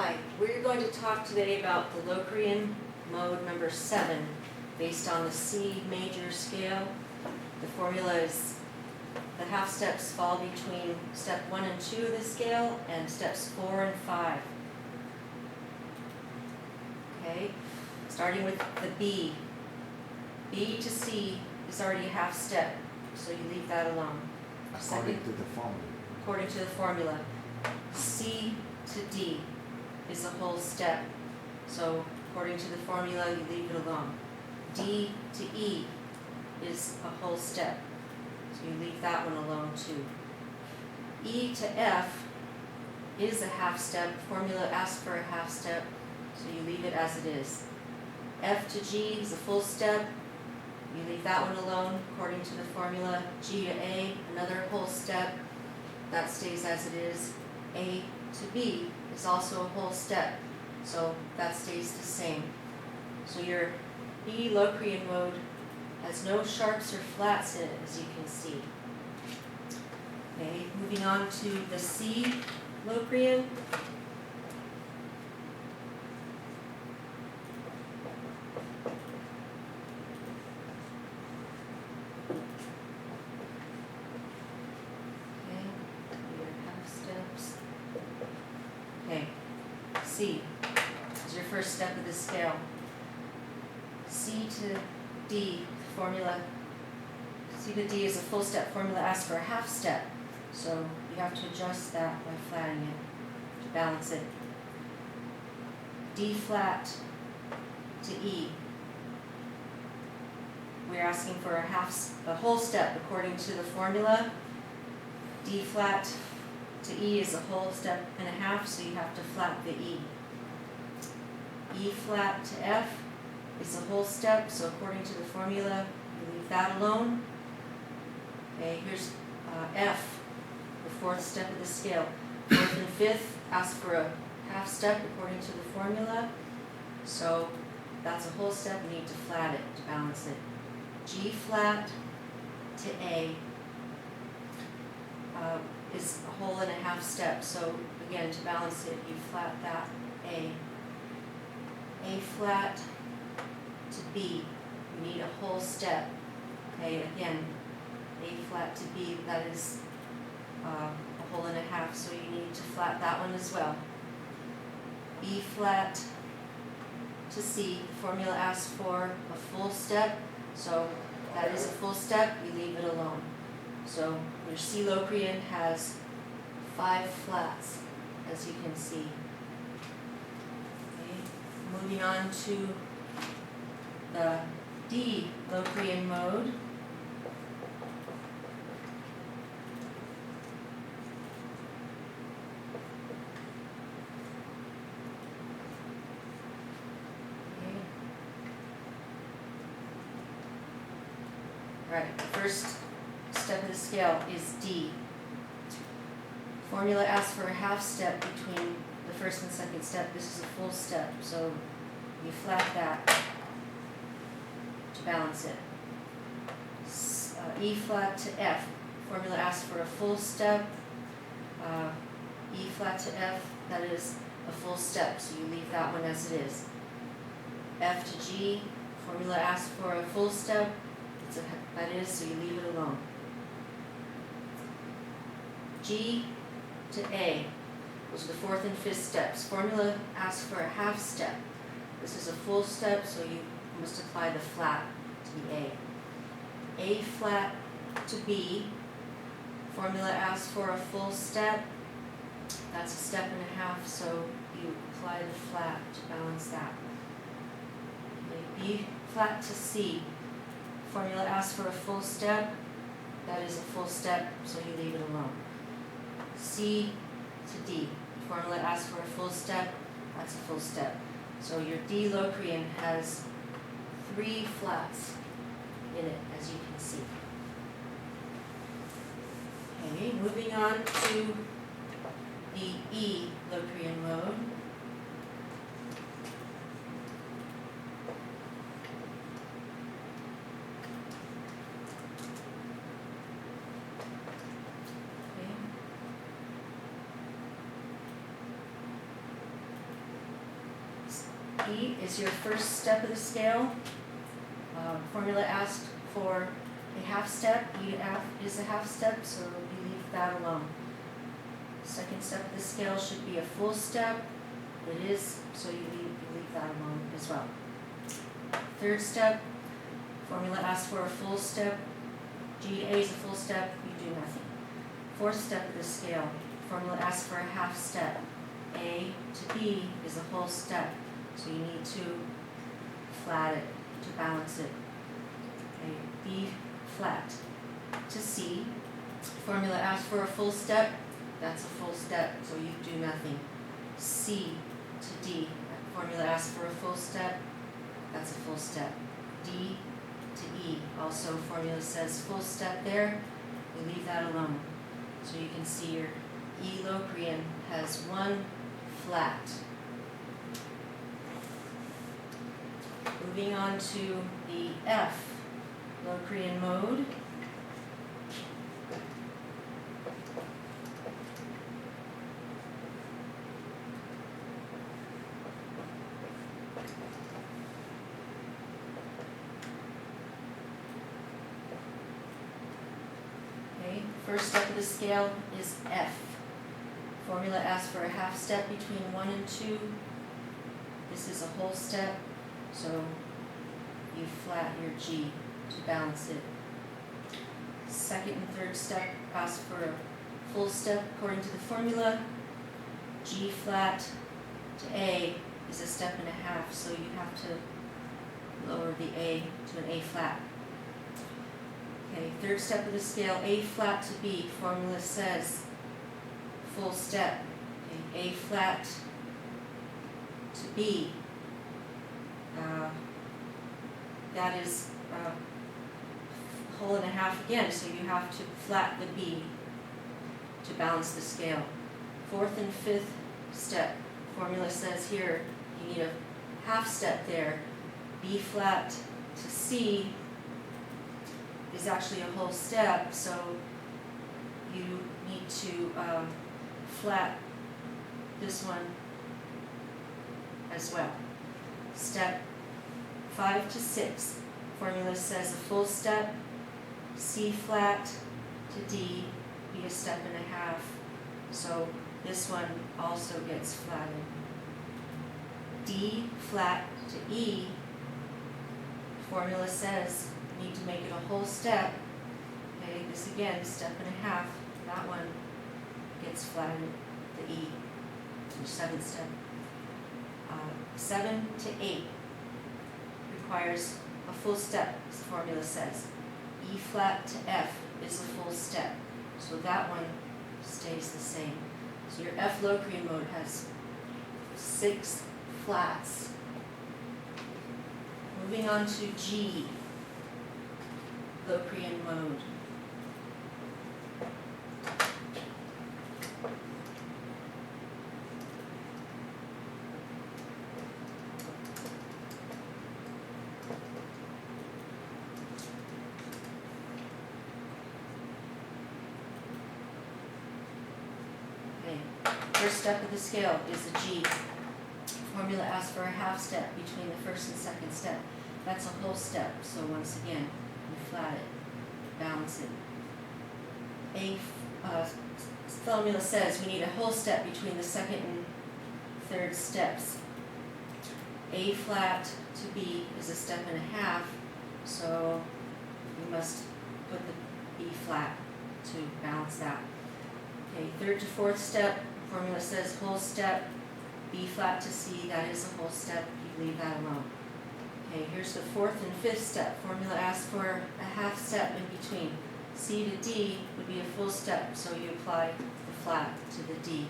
Hi, we're going to talk today about the Locrian mode number 7 based on the C major scale. The formula is the half steps fall between step 1 and 2 of the scale and steps 4 and 5. Okay, starting with the B. B to C is already a half step, so you leave that alone. According to the formula. According to the formula. C to D is a whole step, so according to the formula you leave it alone. D to E is a whole step, so you leave that one alone too. E to F is a half step, formula asks for a half step, so you leave it as it is. F to G is a full step, you leave that one alone according to the formula. G to A, another whole step, that stays as it is. A to B is also a whole step, so that stays the same. So your B Locrian mode has no sharps or flats in it, as you can see. Okay, moving on to the C Locrian. C is your first step of the scale. C to D formula. C to D is a full step. Formula asks for a half step, so you have to adjust that by flatting it to balance it. D flat to E. We're asking for a whole step according to the formula. D flat to E is a whole step and a half, so you have to flat the E. E flat to F is a whole step, so according to the formula, you leave that alone. Okay, here's F, the fourth step of the scale. Fourth and fifth ask for a half step according to the formula, so that's a whole step, you need to flat it to balance it. G flat to A is a whole and a half step, so again, to balance it, you flat that A. A flat to B, you need a whole step. Okay, again, A flat to B, that is a whole and a half, so you need to flat that one as well. B flat to C, the formula asks for a full step, so that is a full step, you leave it alone. So your C Locrian has 5 flats, as you can see. Okay. Moving on to the D Locrian mode. Okay. Right, the first step of the scale is D. Formula asks for a half step between the first and second step. This is a full step, so you flat that to balance it. E flat to F. Formula asks for a full step. E flat to F, that is a full step, so you leave that one as it is. F to G. Formula asks for a full step. That is, so you leave it alone. G to A, those are the fourth and fifth steps. Formula asks for a half step. This is a full step, so you must apply the flat to the A. A flat to B, formula asks for a full step. That's a step and a half, so you apply the flat to balance that. Okay, B flat to C, formula asks for a full step. That is a full step, so you leave it alone. C to D, formula asks for a full step, that's a full step. So your D Locrian has 3 flats in it, as you can see. Okay, moving on to the E Locrian mode. E is your first step of the scale. Formula asked for a half step. E to F is a half step, so you leave that alone. Second step of the scale should be a full step. It is, so you leave that alone as well. Third step, formula asks for a full step. G to A is a full step, you do nothing. Fourth step of the scale, formula asks for a half step. A to B is a whole step, so you need to flat it to balance it. Okay, B flat to C, formula asks for a full step, that's a full step, so you do nothing. C to D, formula asks for a full step, that's a full step. D to E, also formula says full step there, you leave that alone. So you can see your E Locrian has one flat. Moving on to the F Locrian mode. Okay, first step of the scale is F. Formula asks for a half step between 1 and 2. This is a whole step, so you flat your G to balance it. Second and third step ask for a full step according to the formula. G flat to A is a step and a half, so you have to lower the A to an A flat. Okay, third step of the scale, A flat to B. Formula says full step. Okay, A flat to B. That is a whole and a half again, so you have to flat the B to balance the scale. Fourth and fifth step, formula says here you need a half step there. B flat to C is actually a whole step, so you need to flat this one as well. Step 5 to 6, formula says a full step, C flat to D, be a step and a half, so this one also gets flatted. D flat to E, formula says you need to make it a whole step. Okay, this again, step and a half, that one gets flattened, the E, the seventh step. 7 to 8 requires a full step, as the formula says. E flat to F is a full step, so that one stays the same. So your F Locrian mode has 6 flats. Moving on to G Locrian mode. First step of the scale is a G. Formula asks for a half step between the first and second step. That's a whole step, so once again, you flat it, balance it. Formula says we need a whole step between the second and third steps. A flat to B is a step and a half, so you must put the B flat to balance that. Okay, third to fourth step, formula says whole step, B flat to C, that is a whole step, you leave that alone. Okay, here's the fourth and fifth step, formula asks for a half step in between. C to D would be a full step, so you apply the flat to the D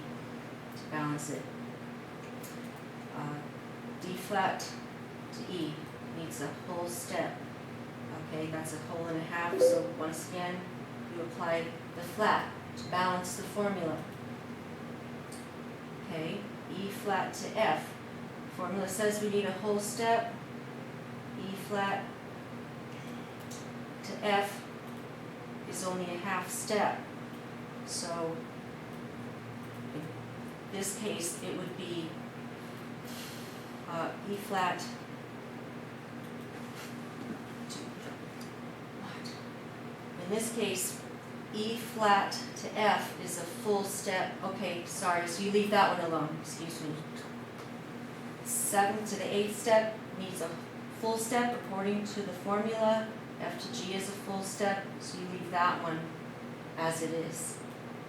to balance it. D flat to E needs a whole step. Okay, that's a whole and a half, so once again, you apply the flat to balance the formula. Okay, E flat to F. Formula says we need a whole step. E flat to F is only a half step. So in this case, it would be E flat to what? In this case, E flat to F is a full step. Okay, sorry, so you leave that one alone, excuse me. 7th to the 8th step needs a full step according to the formula. F to G is a full step, so you leave that one as it is.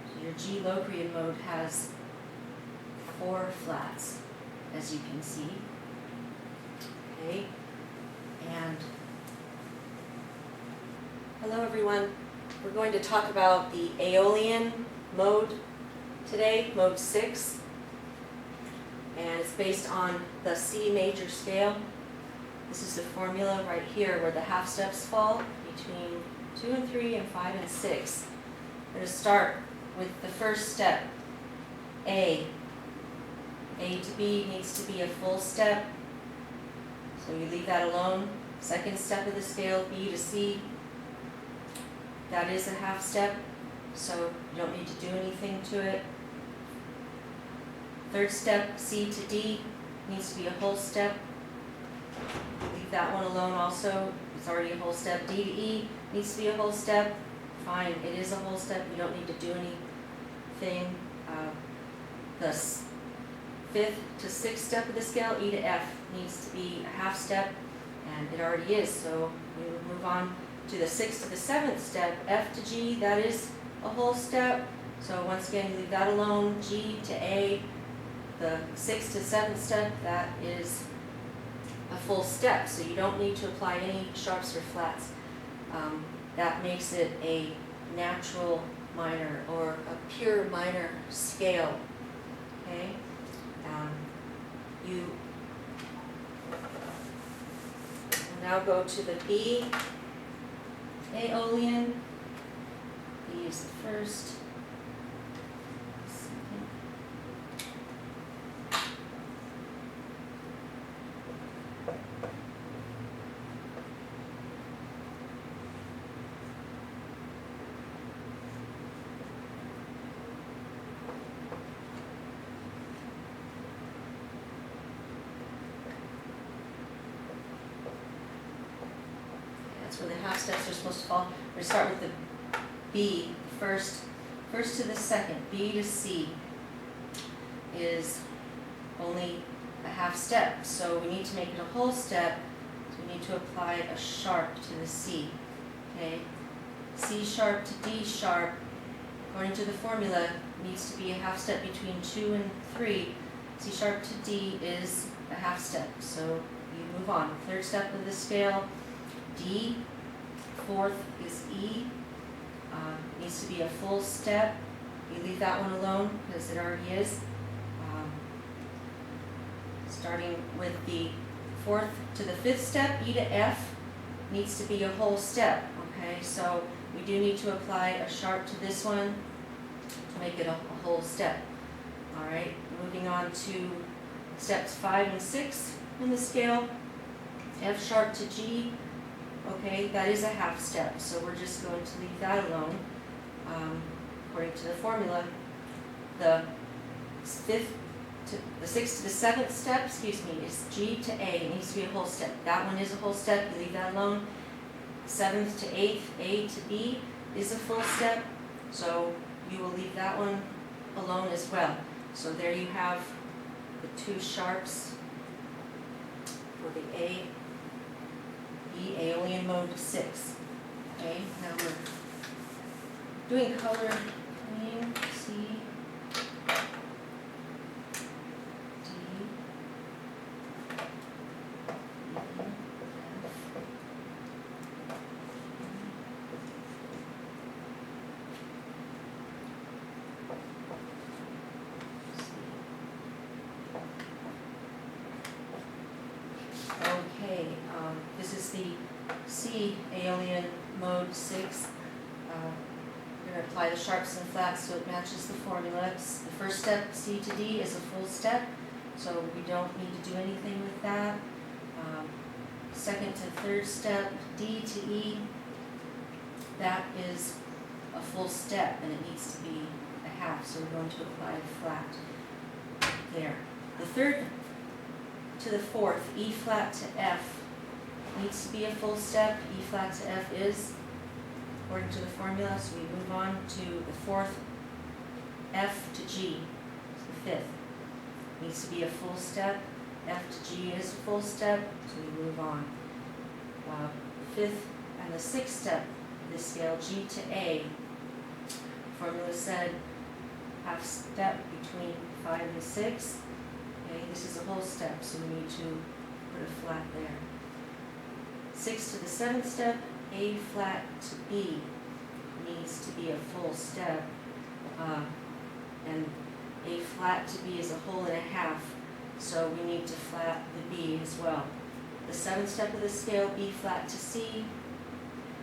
So your G Locrian mode has 4 flats, as you can see. Okay, and hello everyone. We're going to talk about the Aeolian mode today, mode 6, and it's based on the C major scale. This is the formula right here where the half steps fall between 2 and 3 and 5 and 6. We're going to start with the first step, A. A to B needs to be a full step, so you leave that alone. Second step of the scale, B to C, that is a half step, so you don't need to do anything to it. Third step, C to D, needs to be a whole step. Leave that one alone also, it's already a whole step. D to E needs to be a whole step. Fine, it is a whole step, you don't need to do anything. The 5th to 6th step of the scale, E to F, needs to be a half step, and it already is, so we will move on to the 6th to the 7th step. F to G, that is a whole step, so once again you leave that alone. G to A, the 6th to 7th step, that is a full step, so you don't need to apply any sharps or flats. That makes it a natural minor or a pure minor scale. Okay, you will now go to the B Aeolian. B is the first. Second. That's where the half steps are supposed to fall. We're going to start with the B, first to the second. B to C is only a half step, so we need to make it a whole step. So we need to apply a sharp to the C. Okay, C sharp to D sharp, according to the formula, needs to be a half step between 2 and 3. C sharp to D is a half step, so you move on. Third step of the scale, D. 4th is E. Needs to be a full step. You leave that one alone because it already is. Starting with the 4th to the 5th step, E to F needs to be a whole step. Okay, so we do need to apply a sharp to this one to make it a whole step. All right, moving on to steps 5 and 6 in the scale. F sharp to G. Okay, that is a half step, so we're just going to leave that alone. According to the formula, the 6th to the 7th step, is G to A. It needs to be a whole step. That one is a whole step. You leave that alone. 7th to 8th, A to B is a full step, so you will leave that one alone as well. So there you have the 2 sharps for the A. B Aeolian mode 6. Okay, now we're doing color clean. C, D, E, F, Okay, this is the C Aeolian mode 6. We're going to apply the sharps and flats so it matches the formula. The first step, C to D, is a full step, so we don't need to do anything with that. Second to third step, D to E, that is a full step and it needs to be a half, so we're going to apply a flat there. The third to the fourth, E flat to F, needs to be a full step. E flat to F is, according to the formula, so we move on to the fourth, F to G, the fifth, needs to be a full step. F to G is a full step, so we move on. Fifth and the sixth step of the scale, G to A, formula said half step between 5 and 6. Okay, this is a whole step, so we need to put a flat there. 6th to the 7th step, A flat to B needs to be a full step, and A flat to B is a whole and a half, so we need to flat the B as well. The 7th step of the scale, B flat to C,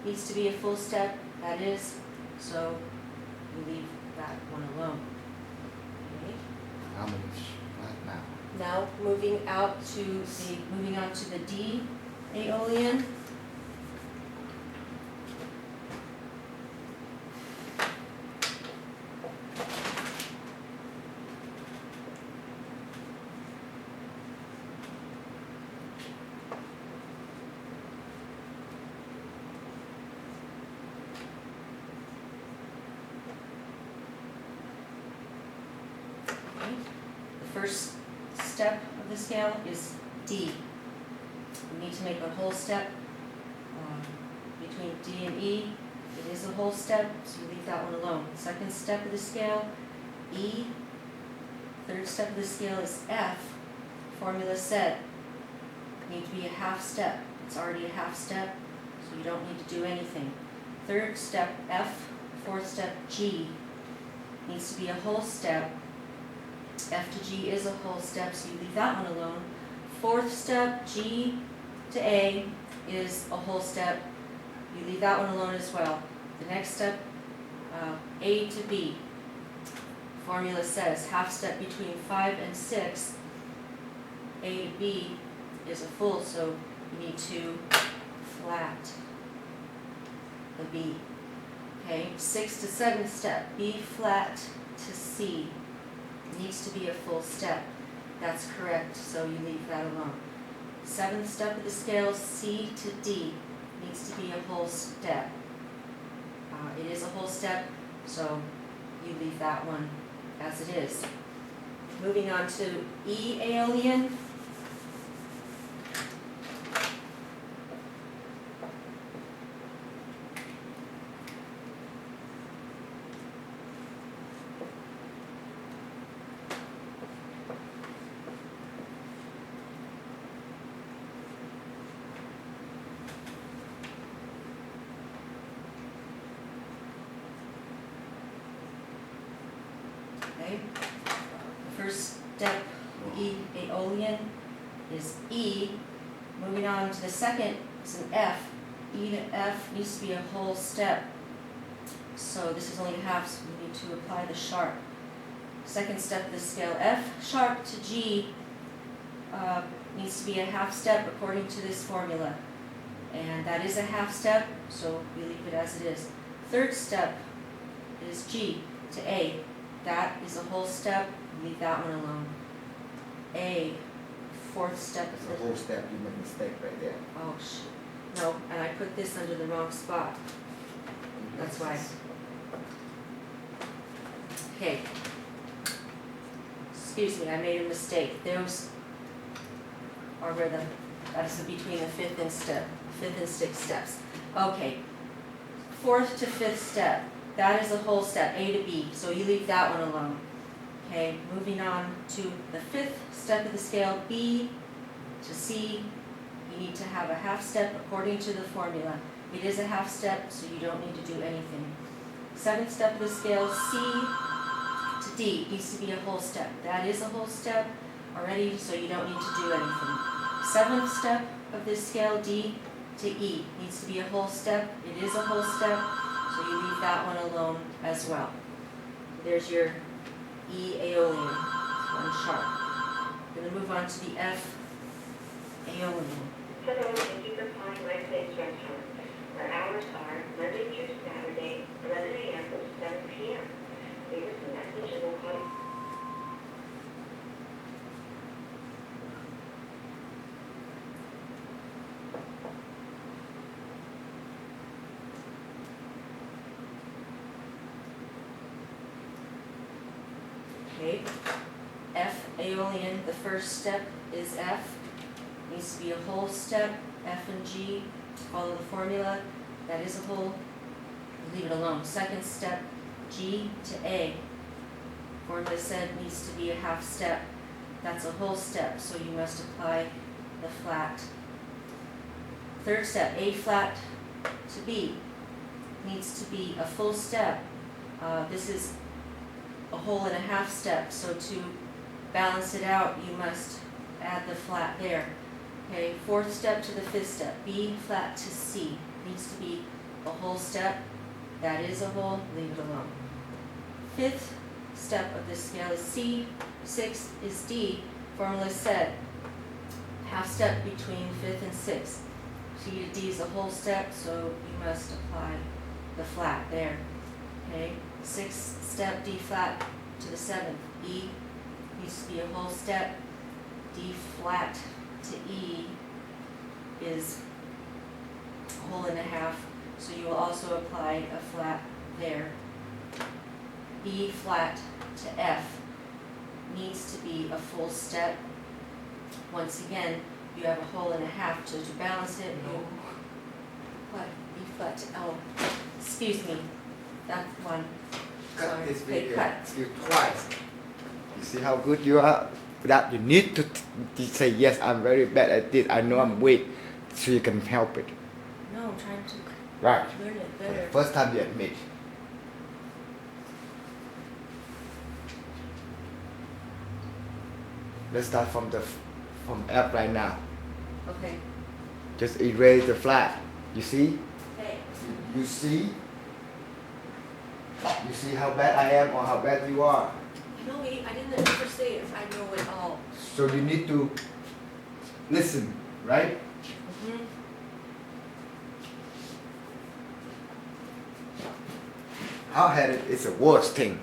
needs to be a full step, that is, so we leave that one alone. Okay. How many flat now? Now moving on to the D Aeolian. The first step of the scale is D. We need to make a whole step between D and E. It is a whole step, so you leave that one alone. Second step of the scale, E. Third step of the scale is F. Formula said, need to be a half step. It's already a half step, so you don't need to do anything. Third step, F. Fourth step, G. Needs to be a whole step. F to G is a whole step, so you leave that one alone. Fourth step, G to A, is a whole step. You leave that one alone as well. The next step, A to B. Formula says half step between 5 and 6. A to B is a full, so you need to flat the B. Okay, 6th to 7th step, B flat to C. Needs to be a full step. That's correct, so you leave that alone. 7th step of the scale, C to D, needs to be a whole step. It is a whole step, so you leave that one as it is. Moving on to E Aeolian. Okay. The first step, E Aeolian, is E. Moving on to the second is an F. E to F needs to be a whole step. So this is only half, so we need to apply the sharp. Second step of the scale, F sharp to G needs to be a half step according to this formula. And that is a half step, so we leave it as it is. Third step is G to A. That is a whole step, leave that one alone. A, fourth step It's is a whole step, you make a mistake right there. oh shoot, no, and I put this under the wrong spot, that's why. Okay. Excuse me, I made a mistake, those are where that's between the fifth and sixth steps. Okay, fourth to fifth step. That is a whole step, A to B, so you leave that one alone. Okay, moving on to the fifth step of the scale, B to C. You need to have a half step according to the formula. It is a half step, so you don't need to do anything. Seventh step of the scale, C to D, needs to be a whole step. That is a whole step already, so you don't need to do anything. Seventh step of this scale, D to E, needs to be a whole step. It is a whole step, so you leave that one alone as well. There's your E Aeolian, one sharp. We're going to move on to the F Aeolian. Hello, thank you for calling My Place Restaurant. Our hours are Monday through Saturday, 11 a.m. to 7 p.m. Leave us a message and we'll call you. Okay, F Aeolian, the first step is F, needs to be a whole step, F and G, follow the formula, that is a whole, leave it alone. Second step, G to A, formula said needs to be a half step, that's a whole step, so you must apply the flat. Third step, A flat to B, needs to be a full step. This is a whole and a half step, so to balance it out, you must add the flat there. Okay, fourth step to the fifth step, B flat to C, needs to be a whole step, that is a whole, leave it alone. Fifth step of this scale is C, sixth is D, formula said, half step between fifth and sixth. C to D is a whole step, so you must apply the flat there. Okay, sixth step, D flat to the seventh, E needs to be a whole step, D flat to E is a whole and a half, so you will also apply a flat there. E flat to F needs to be a full step. Once again, you have a whole and a half, so to balance it, you, what, E flat to, oh, excuse me, that's one. Cut Sorry. this Okay, video. cut. You twice. You see how good you are? That you need to say yes. I'm very bad at this. I know I'm weak, so you can help it. No, I'm trying to Right. learn it better. First time you admit. Let's start from F right now. Okay. Just erase the flat. You see? Okay. You see? You see how bad I am or how bad you are? No, I didn't ever say if I know it all. So you need to listen, right? Mm-hmm. Hard-headed is the worst thing.